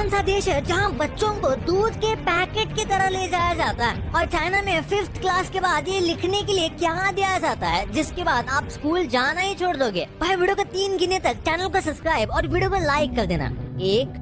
कौन सा देश है जहाँ बच्चों को दूध के पैकेट की तरह ले जाया जाता है? और चाइना में 5th क्लास के बाद ये लिखने के लिए क्या दिया जाता है जिसके बाद आप स्कूल जाना ही छोड़ दोगे? भाई वीडियो को 3 गिने तक चैनल को सब्सक्राइब और वीडियो को लाइक कर देना। 1,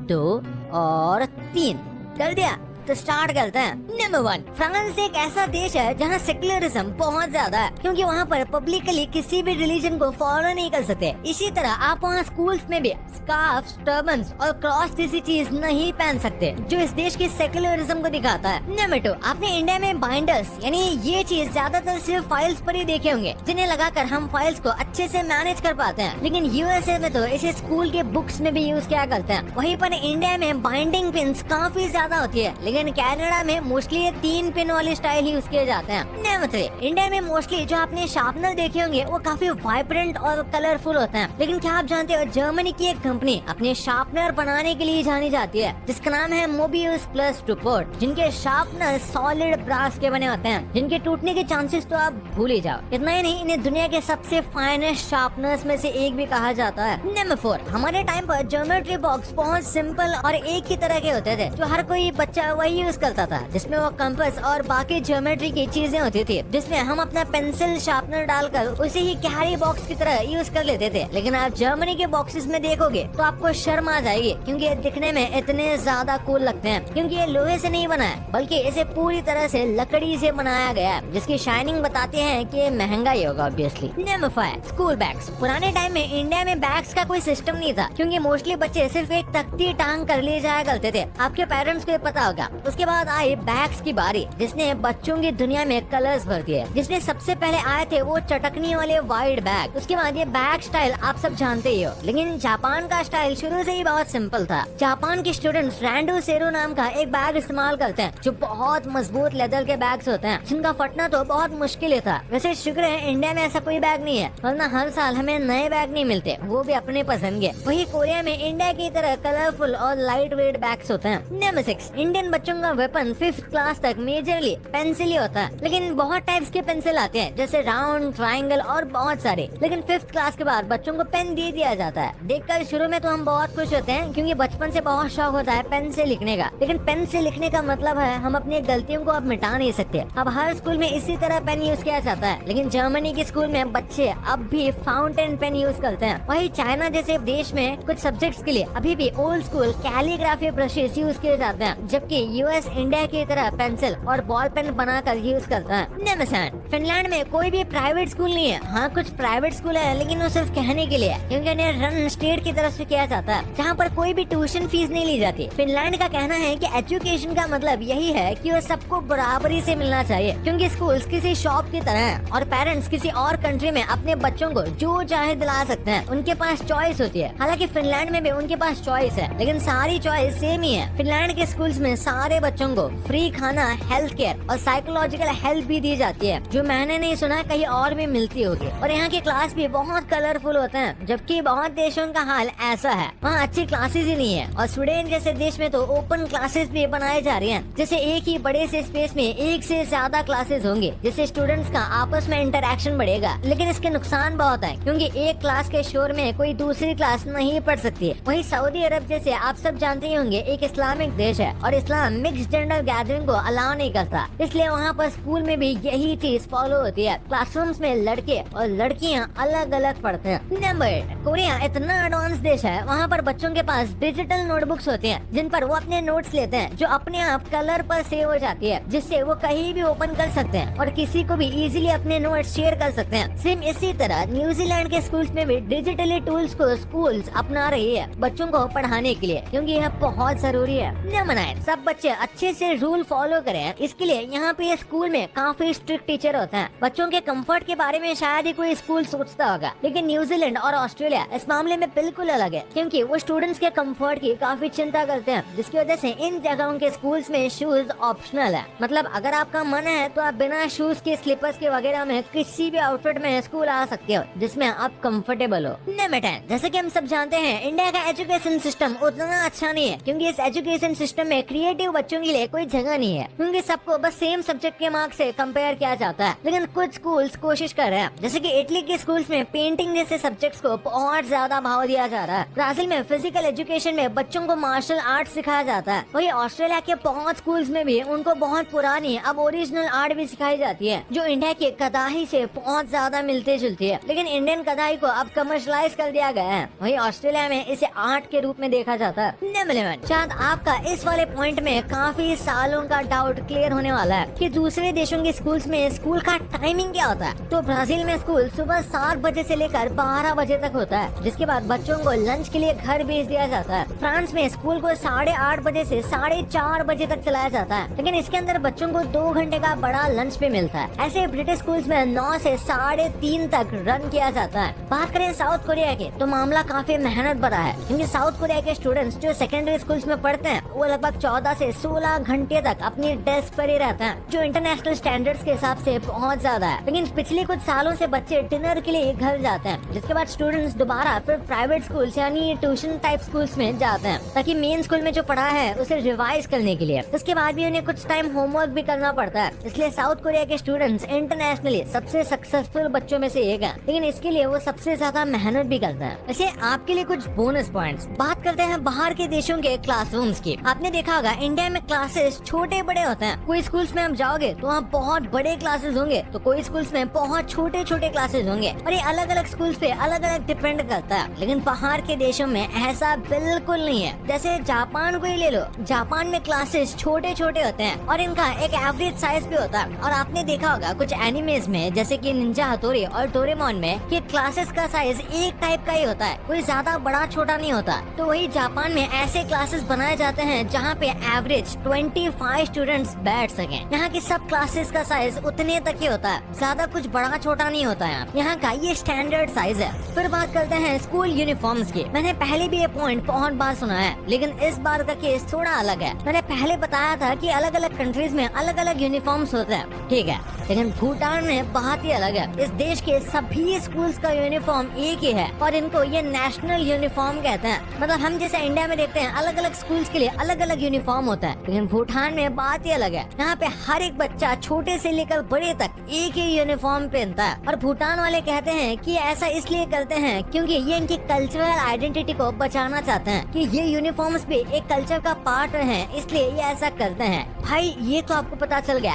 2 और 3 कर दिया तो स्टार्ट करते हैं। नंबर 1, फ्रांस एक ऐसा देश है जहाँ सेक्युलरिज्म बहुत ज्यादा है, क्योंकि वहाँ पर पब्लिकली किसी भी रिलीजन को फॉलो नहीं कर सकते। इसी तरह आप वहाँ स्कूल्स में भी स्कार्फ, टर्बन्स और क्रॉस जैसी चीज नहीं पहन सकते, जो इस देश की सेक्युलरिज्म को दिखाता है। नंबर 2, आपने इंडिया में बाइंडर्स यानी ये चीज ज्यादातर सिर्फ फाइल्स पर ही देखे होंगे, जिन्हें लगाकर हम फाइल्स को अच्छे से मैनेज कर पाते हैं। लेकिन यूएसए में तो इसे स्कूल के बुक्स में भी यूज किया करते हैं। वहीं पर इंडिया में बाइंडिंग पिन्स काफी ज्यादा होती है, लेकिन कनाडा में मोस्टली 3 पिन वाली स्टाइल यूज किए जाते हैं। नंबर 3, इंडिया में मोस्टली जो आपने शार्पनर देखे होंगे वो काफी वाइब्रेंट और कलरफुल होते हैं। लेकिन क्या आप जानते हो जर्मनी की एक कंपनी अपने शार्पनर बनाने के लिए जानी जाती है, जिसका नाम है मोबियस प्लस टूपोर्ट, जिनके शार्पनर सॉलिड ब्रास के बने होते हैं, जिनके टूटने के चांसेस तो आप भूल ही जाओ। इतना ही नहीं, इन्हें दुनिया के सबसे फाइनेस्ट शार्पनर्स में से एक भी कहा जाता है। नंबर 4, हमारे टाइम पर ज्योमेट्री बॉक्स बहुत सिंपल और एक ही तरह के होते थे, जो हर कोई बच्चा वही यूज करता था, जिसमें वो कंपास और बाकी ज्योमेट्री की चीजें होती थी, जिसमें हम अपना पेंसिल शार्पनर डालकर उसे ही कैरी बॉक्स की तरह यूज कर लेते थे। लेकिन आप जर्मनी के बॉक्सेस में देखोगे तो आपको शर्म आ जाएगी, क्योंकि ये दिखने में इतने ज्यादा कूल लगते हैं, क्योंकि ये लोहे से नहीं बना है, बल्कि इसे पूरी तरह से लकड़ी से बनाया गया है, जिसकी शाइनिंग बताते हैं कि ये महंगा ही होगा ऑब्वियसली। Number 5, school bags. पुराने टाइम में इंडिया में बैग्स का कोई सिस्टम नहीं था, क्योंकि मोस्टली बच्चे सिर्फ एक तख्ती टांग कर ले जाया करते थे। आपके पेरेंट्स को ये पता होगा। उसके बाद आई बैग्स की बारी, जिसने बच्चों की दुनिया में कलर्स भर दिए। जिसमें सबसे पहले आए थे वो चटकनी वाले वाइड बैग। उसके बाद ये बैग स्टाइल आप सब जानते ही हो, लेकिन जापान का स्टाइल शुरू से ही बहुत सिंपल था। जापान के स्टूडेंट्स रैंडो सेरो नाम का एक बैग इस्तेमाल करते हैं, जो बहुत मजबूत लेदर के बैग्स होते हैं, जिनका फटना तो बहुत मुश्किल था। वैसे शुक्र है इंडिया में ऐसा कोई बैग नहीं है, वरना हर साल हमें नए बैग नहीं मिलते, वो भी अपने पसंद के। वही कोरिया में इंडिया की तरह कलरफुल और लाइट वेट बैग्स होते हैं। नंबर 6, इंडियन बच्चों का वेपन 5th क्लास तक मेजरली पेंसिल ही होता है, लेकिन बहुत टाइप्स के पेंसिल आते हैं, जैसे राउंड, ट्रायंगल और बहुत सारे। लेकिन 5th क्लास के बाद बच्चों को पेन दे दिया जाता है। देखकर शुरू में तो हम बहुत खुश होते हैं, क्योंकि बचपन से बहुत शौक होता है पेन से लिखने का। लेकिन पेन से लिखने का मतलब है हम अपनी गलतियों को अब मिटा नहीं सकते। अब हर स्कूल में इसी तरह पेन यूज किया जाता है, लेकिन जर्मनी के स्कूल में बच्चे अब भी फाउंटेन पेन यूज करते हैं। वही चाइना जैसे देश में कुछ सब्जेक्ट्स के लिए अभी भी old school calligraphy brushes use किए जाते हैं, जबकि यूएस इंडिया की तरह पेंसिल और बॉल पेन बनाकर यूज करता है। नंबर 7, फिनलैंड में कोई भी प्राइवेट स्कूल नहीं है। हाँ, कुछ प्राइवेट स्कूल है, लेकिन वो सिर्फ कहने के लिए है, क्योंकि उन्हें रन स्टेट की तरफ से किया जाता है, जहाँ पर कोई भी ट्यूशन फीस नहीं ली जाती। फिनलैंड का कहना है कि एजुकेशन का मतलब यही है कि वो सबको बराबरी से मिलना चाहिए, क्योंकि स्कूल्स किसी शॉप की तरह है और पेरेंट्स किसी और कंट्री में अपने बच्चों को जो चाहे दिला सकते हैं। उनके पास चॉइस होती है। हालांकि फिनलैंड में भी उनके पास चॉइस है, लेकिन सारी चॉइस सेम ही है। फिनलैंड के स्कूल्स में सारे बच्चों को फ्री खाना, हेल्थ केयर और साइकोलॉजिकल हेल्प भी दी जाती है, जो मैंने नहीं सुना कहीं और भी मिलती होगी। और यहाँ के क्लास भी बहुत कलरफुल होते हैं, जबकि बहुत देशों का हाल ऐसा है, वहाँ अच्छी क्लासेस ही नहीं है। और स्वीडन जैसे देश में तो ओपन क्लासेस भी बनाए जा रही हैं, जैसे एक ही बड़े से स्पेस में एक से ज्यादा क्लासेस होंगे, जिससे स्टूडेंट्स का आपस में इंटरेक्शन बढ़ेगा। लेकिन इसके नुकसान बहुत है, क्योंकि एक क्लास के शोर में कोई दूसरी क्लास नहीं पढ़ सकती। वही सऊदी अरब जैसे आप सब जानते ही होंगे एक इस्लामिक देश है, और इस्लाम मिक्स जेंडर गैदरिंग को अलाउ नहीं करता, इसलिए वहाँ पर स्कूल में भी यही चीज फॉलो होती है। क्लासरूम्स में लड़के और लड़कियाँ अलग अलग पढ़ते हैं। नंबर 8, कोरिया इतना एडवांस देश है, वहाँ पर बच्चों के पास डिजिटल नोटबुक्स होती हैं, जिन पर वो अपने नोट्स लेते हैं, जो अपने आप कलर पर सेव हो जाती है, जिससे वो कहीं भी ओपन कर सकते हैं और किसी को भी इजीली अपने नोट्स शेयर कर सकते हैं। सेम इसी तरह न्यूजीलैंड के स्कूल्स में भी डिजिटली टूल्स को स्कूल्स अपना रही है बच्चों को पढ़ाने के लिए, क्योंकि यह बहुत जरूरी है। नंबर 9, सब बच्चे अच्छे से रूल फॉलो करें, इसके लिए यहाँ पे स्कूल में काफी स्ट्रिक्ट टीचर होते हैं। बच्चों के कंफर्ट के बारे में शायद ही कोई स्कूल सोचता होगा, लेकिन न्यूजीलैंड और ऑस्ट्रेलिया इस मामले में बिल्कुल अलग है, क्योंकि वो स्टूडेंट्स के कंफर्ट की काफी चिंता करते हैं, जिसकी वजह से इन जगहों के स्कूल्स में शूज ऑप्शनल है। मतलब अगर आपका मन है तो आप बिना शूज के, स्लीपर्स के वगैरह में किसी भी आउटफिट में स्कूल आ सकते हो, जिसमें आप कंफर्टेबल हो। नंबर 10, जैसे कि हम सब जानते हैं इंडिया का एजुकेशन सिस्टम उतना अच्छा नहीं है, क्योंकि इस एजुकेशन सिस्टम में क्रिएटिव क्रिएटिव बच्चों के लिए कोई जगह नहीं है, क्योंकि सबको बस सेम सब्जेक्ट के मार्क्स से कंपेयर किया जाता है। लेकिन कुछ स्कूल्स कोशिश कर रहे हैं, जैसे कि इटली के स्कूल्स में पेंटिंग जैसे सब्जेक्ट्स को बहुत ज्यादा भाव दिया जा रहा है। ब्राजील में फिजिकल एजुकेशन में बच्चों को मार्शल आर्ट सिखाया जाता है। वही ऑस्ट्रेलिया के बहुत स्कूल्स में भी उनको बहुत पुरानी अब ओरिजिनल आर्ट भी सिखाई जाती है, जो इंडिया के कढ़ाई से बहुत ज्यादा मिलती जुलती है। लेकिन इंडियन कढ़ाई को अब कमर्शलाइज कर दिया गया है। वही ऑस्ट्रेलिया में इसे आर्ट के रूप में देखा जाता है। शायद आपका इस वाले पॉइंट में काफी सालों का डाउट क्लियर होने वाला है कि दूसरे देशों के स्कूल्स में स्कूल का टाइमिंग क्या होता है। तो ब्राजील में स्कूल सुबह 7 बजे से लेकर 12 बजे तक होता है, जिसके बाद बच्चों को लंच के लिए घर भेज दिया जाता है। फ्रांस में स्कूल को 8:30 बजे से 4:30 बजे तक चलाया जाता है, लेकिन इसके अंदर बच्चों को 2 घंटे का बड़ा लंच भी मिलता है। ऐसे ब्रिटिश स्कूल्स में 9 से 3:30 तक रन किया जाता है। बात करें साउथ कोरिया के, तो मामला काफी मेहनत भरा है, क्योंकि साउथ कोरिया के स्टूडेंट्स जो सेकेंडरी स्कूल्स में पढ़ते हैं वो लगभग 14 से 16 घंटे तक अपनी डेस्क पर ही रहते हैं, जो इंटरनेशनल स्टैंडर्ड्स के हिसाब से बहुत ज्यादा है। लेकिन पिछले कुछ सालों से बच्चे डिनर के लिए घर जाते हैं, जिसके बाद स्टूडेंट्स दोबारा फिर प्राइवेट स्कूल्स यानी ट्यूशन टाइप स्कूल्स में जाते हैं, ताकि मेन स्कूल में जो पढ़ा है उसे रिवाइज करने के लिए। उसके बाद भी उन्हें कुछ टाइम होमवर्क भी करना पड़ता है। इसलिए साउथ कोरिया के स्टूडेंट्स इंटरनेशनली सबसे सक्सेसफुल बच्चों में से एक है, लेकिन इसके लिए वो सबसे ज्यादा मेहनत भी करते हैं। वैसे आपके लिए कुछ बोनस पॉइंट्स। बात करते हैं बाहर के देशों के क्लासरूम्स की। आपने देखा होगा इंडिया में क्लासेस छोटे बड़े होते हैं। कोई स्कूल्स में आप जाओगे तो वहाँ बहुत बड़े क्लासेस होंगे, तो कोई स्कूल्स में बहुत छोटे छोटे क्लासेस होंगे, और ये अलग अलग स्कूल्स पे अलग अलग डिपेंड करता है। लेकिन बाहर के देशों में ऐसा बिल्कुल नहीं है। जैसे जापान को ही ले लो, जापान में क्लासेस छोटे छोटे होते हैं और इनका एक एवरेज साइज भी होता है। और आपने देखा होगा कुछ एनिमेज में, जैसे कि निंजा हथौड़ी और डोरेमोन में, कि क्लासेस का साइज एक टाइप का ही होता है, कोई ज्यादा बड़ा छोटा नहीं होता। तो वही जापान में ऐसे क्लासेस बनाए जाते हैं जहाँ पे एवरेज 25 स्टूडेंट्स बैठ सके। यहाँ की सब क्लासेस का साइज उतने तक ही होता है, ज्यादा कुछ बड़ा छोटा नहीं होता है। यहाँ का ये स्टैंडर्ड साइज है। फिर बात करते हैं स्कूल यूनिफॉर्म्स की। मैंने पहले भी ये पॉइंट बहुत बार सुना है, लेकिन इस बार का केस थोड़ा अलग है। मैंने पहले बताया था कि अलग अलग कंट्रीज में अलग अलग यूनिफॉर्म्स होते हैं, ठीक है, लेकिन भूटान में बहुत ही अलग है। इस देश के सभी स्कूल्स का यूनिफॉर्म एक ही है और इनको ये नेशनल यूनिफॉर्म कहते हैं। मतलब हम जैसे इंडिया में देखते हैं अलग अलग स्कूल्स के लिए अलग अलग यूनिफॉर्म होता है, लेकिन भूटान में बात ही अलग है। यहाँ पे हर एक बच्चा छोटे से लेकर बड़े तक एक ही यूनिफॉर्म पहनता है। और भूटान वाले कहते हैं कि ऐसा इसलिए करते हैं क्योंकि ये इनकी कल्चरल आइडेंटिटी को बचाना चाहते हैं, कि ये यूनिफॉर्म्स भी एक कल्चर का पार्ट है, इसलिए ये ऐसा करते हैं। भाई ये तो आपको पता चल गया।